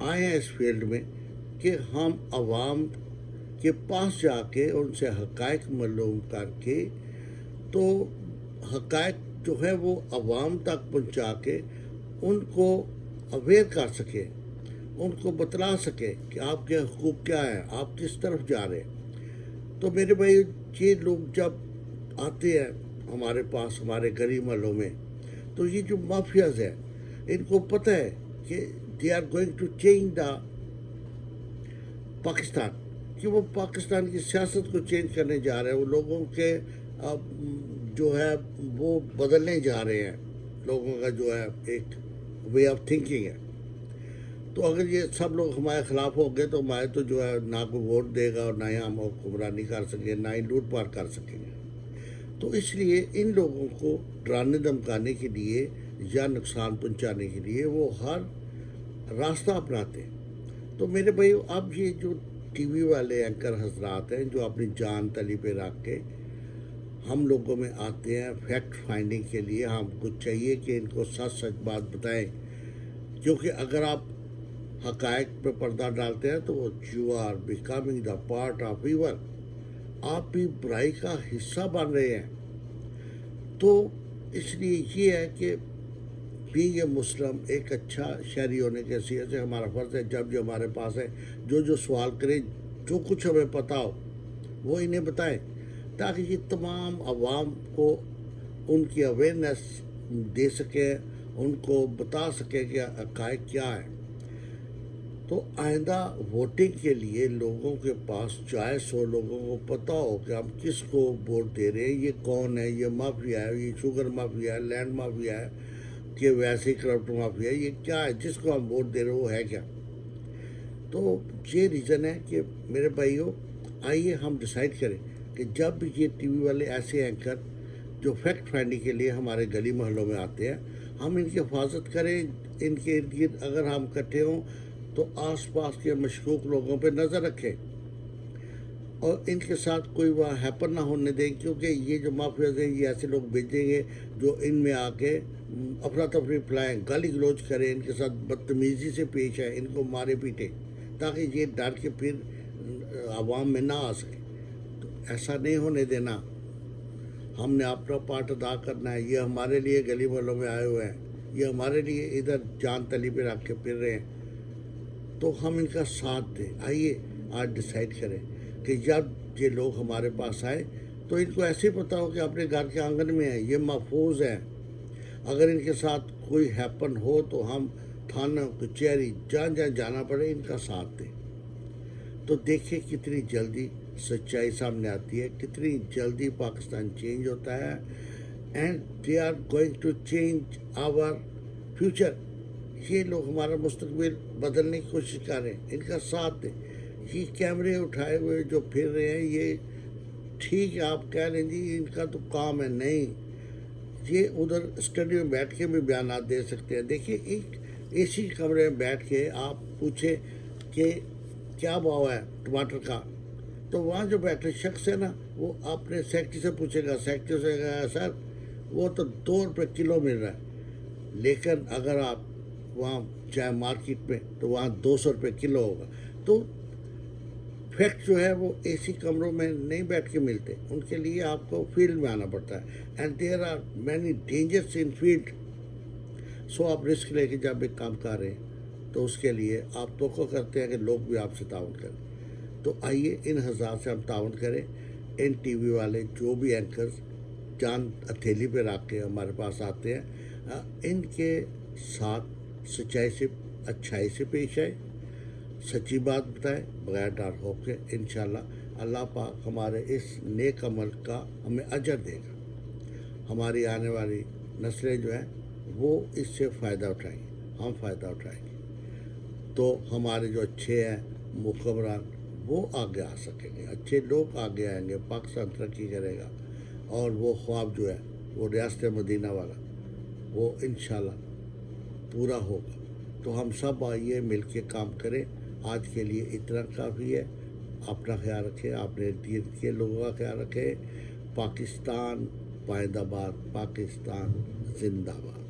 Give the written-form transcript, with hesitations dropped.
آئے ہیں اس فیلڈ میں کہ ہم عوام کے پاس جا کے ان سے حقائق معلوم کر کے تو حقائق جو ہے وہ عوام تک پہنچا کے ان کو اویئر کر سکے، ان کو بتلا سکے کہ آپ کے حقوق کیا ہیں، آپ کس طرف جا رہے ہیں۔ تو میرے بھائی یہ لوگ جب آتے ہیں ہمارے پاس ہمارے گلی محلوں میں، تو یہ جو مافیاز ہیں ان کو پتہ ہے کہ they are going to change the Pakistan, کہ وہ پاکستان کی سیاست کو چینج کرنے جا رہے ہیں، وہ لوگوں کے جو ہے وہ بدلنے جا رہے ہیں، لوگوں کا جو ہے ایک وے آف تھنکنگ ہے۔ تو اگر یہ سب لوگ ہمارے خلاف ہو گئے تو ہمارے تو جو ہے نہ کوئی ووٹ دے گا اور نہ ہی ہم حکمرانی کر سکیں، نہ ہی لوٹ پاٹ کر سکیں گے۔ تو اس لیے ان لوگوں کو ڈرانے دھمکانے کے لیے یا نقصان پہنچانے کے لیے وہ ہر راستہ اپناتے ہیں۔ تو میرے بھائی اب یہ جو ٹی وی والے اینکر حضرات ہیں جو اپنی جان تلی پہ رکھ کے ہم لوگوں میں آتے ہیں فیکٹ فائنڈنگ کے لیے، ہم کو چاہیے کہ ان کو سچ سچ بات بتائیں، کیونکہ اگر آپ حقائق پہ پردہ ڈالتے ہیں تو you are becoming the part of evil, آپ بھی برائی کا حصہ بن رہے ہیں۔ تو اس لیے یہ ہے کہ بینگ اے مسلم ایک اچھا شہری ہونے کی حیثیت سے ہمارا فرض ہے جب جو ہمارے پاس ہے جو سوال کریں، جو کچھ ہمیں پتہ ہو وہ انہیں بتائیں، تاکہ یہ تمام عوام کو ان کی اویئرنیس دے سکیں، ان کو بتا سکیں کہ حقائق کیا ہے۔ تو آئندہ ووٹنگ کے لیے لوگوں کے پاس چاہے 100 لوگوں کو پتہ ہو کہ ہم کس کو ووٹ دے رہے ہیں، یہ کون ہے، یہ مافیا ہے، یہ شوگر مافیا ہے، لینڈ مافیا ہے، کہ ویسے ہی کرپٹ مافیا ہے، یہ کیا ہے جس کو ہم ووٹ دے رہے ہیں وہ ہے کیا۔ تو یہ ریزن ہے کہ میرے بھائیوں آئیے ہم ڈیسائیڈ کریں کہ جب یہ ٹی وی والے ایسے اینکر جو فیکٹ فائنڈنگ کے لیے ہمارے گلی محلوں میں آتے ہیں، ہم ان کی حفاظت کریں، ان کے ارد گرد اگر ہم اکٹھے ہوں تو آس پاس کے مشکوک لوگوں پہ نظر رکھیں اور ان کے ساتھ کوئی وہاں ہیپن نہ ہونے دیں، کیونکہ یہ جو مافیاز ہیں یہ ایسے لوگ بھیجیں گے جو ان میں آ کے افراتفری پھیلائیں، گالی گلوچ کریں، ان کے ساتھ بدتمیزی سے پیش آئیں، ان کو مارے پیٹیں، تاکہ یہ ڈر کے پھر عوام میں نہ آ سکے۔ تو ایسا نہیں ہونے دینا، ہم نے اپنا پارٹ ادا کرنا ہے۔ یہ ہمارے لیے گلی محلوں میں آئے ہوئے ہیں، یہ ہمارے لیے ادھر جان تلی پہ رکھ کے پھر رہے ہیں، تو ہم ان کا ساتھ دیں۔ آئیے آج ڈیسائیڈ کریں کہ جب یہ لوگ ہمارے پاس آئے تو ان کو ایسے پتہ ہو کہ اپنے گھر کے آنگن میں ہیں، یہ محفوظ ہیں، اگر ان کے ساتھ کوئی ہیپن ہو تو ہم تھانہ کچہری جہاں جانا پڑے ان کا ساتھ دیں۔ تو دیکھیں کتنی جلدی سچائی سامنے آتی ہے، کتنی جلدی پاکستان چینج ہوتا ہے، and they are going to change our future. یہ لوگ ہمارا مستقبل بدلنے کی کوشش کر رہے ہیں، ان کا ساتھ دیں۔ یہ کیمرے اٹھائے ہوئے جو پھر رہے ہیں یہ ٹھیک ہے، آپ کہہ لیں جی ان کا تو کام ہے، نہیں، یہ ادھر اسٹڈی میں بیٹھ کے بھی بیانات دے سکتے ہیں۔ دیکھیے ایک اے سی کمرے میں بیٹھ کے آپ پوچھیں کہ کیا بھاؤ ہے ٹماٹر کا، تو وہاں جو بیٹھے شخص ہے نا وہ اپنے سیکٹری سے پوچھے گا، سیکٹری سے کہا سر وہ تو 2 روپے کلو مل رہا ہے، لیکن اگر آپ وہاں چاہے مارکیٹ میں تو وہاں 200 روپے کلو ہوگا۔ تو فیکٹ جو ہے وہ اے سی کمروں میں نہیں بیٹھ کے ملتے، ان کے لیے آپ کو فیلڈ میں آنا پڑتا ہے، and there are many dangerous in field. So آپ رسک لے کے جب ایک کام کر رہے ہیں تو اس کے لیے آپ توقع کرتے ہیں کہ لوگ بھی آپ سے تعاون کریں۔ تو آئیے ان حضرات سے ہم تعاون کریں، ان ٹی وی والے جو بھی اینکرز جان ہتھیلی پہ رکھ کے ہمارے پاس آتے ہیں، ان کے ساتھ سچائی سے اچھائی سے پیش آئے، سچی بات بتائیں بغیر ڈر ہو کے، انشاءاللہ اللہ پاک ہمارے اس نیک عمل کا ہمیں اجر دے گا، ہماری آنے والی نسلیں جو ہیں وہ اس سے فائدہ اٹھائیں گے، ہم فائدہ اٹھائیں گے، تو ہمارے جو اچھے ہیں حکمران وہ آگے آ سکیں گے، اچھے لوگ آگے آئیں گے، پاکستان ترقی کرے گا، اور وہ خواب جو ہے وہ ریاست مدینہ والا وہ انشاءاللہ پورا ہوگا۔ تو ہم سب آئیے مل کے کام کریں۔ آج کے لیے اتنا کافی ہے، اپنا خیال رکھیں، اپنے ارد گرد کے لوگوں کا خیال رکھیں۔ پاکستان پائندہ باد، پاکستان زندہ باد۔